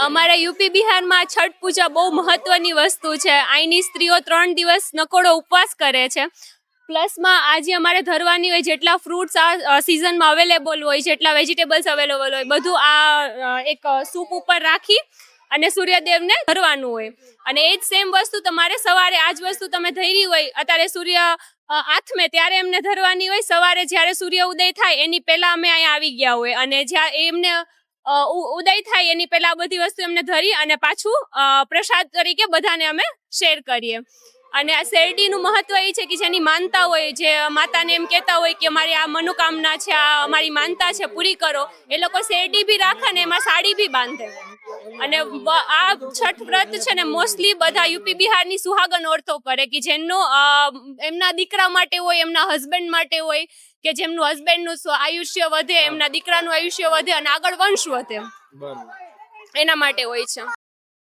અમારા યુપી બિહારમાં છઠ પૂજા બહુ મહત્વની વસ્તુ છે. અહીંની સ્ત્રીઓ 3 દિવસ નકોડો ઉપવાસ કરે છે. પ્લસમાં આજે અમારે ધરવાની હોય જેટલા ફ્રૂટ્સ આ સિઝનમાં અવેલેબલ હોય, જેટલા વેજીટેબલ્સ અવેલેબલ હોય, બધું આ એક સૂપ ઉપર રાખી અને સૂર્યદેવને ધરવાનું હોય. અને એ જ સેમ વસ્તુ તમારે સવારે આ જ વસ્તુ તમે ધરી હોય, અત્યારે સૂર્ય આથમે ત્યારે એમને ધરવાની હોય. સવારે જ્યારે સૂર્ય ઉદય થાય એની પહેલાં અમે અહીંયા આવી ગયા હોય, અને જ્યાં એમને ઉદય થાય એની પહેલાં આ બધી વસ્તુ એમને ધરી અને પાછું પ્રસાદ તરીકે બધાને અમે શેર કરીએ. અને આ શેરડીનું મહત્વ એ છે કે જેની માનતા હોય, જે માતાને એમ કહેતા હોય કે અમારી આ મનોકામના છે, આ અમારી માનતા છે, પૂરી કરો, એ લોકો શેરડી બી રાખે ને એમાં સાડી બી બાંધે. અને આ છઠ વ્રત છે ને મોસ્ટલી બધા યુપી બિહારની સુહાગન ઓરતો કરે કે જેમનું એમના દીકરા માટે હોય, એમના હસબન્ડ માટે હોય, કે જેમનું હસબન્ડનું આયુષ્ય વધે, એમના દીકરાનું આયુષ્ય વધે અને આગળ વંશ વધે, એના માટે હોય છે.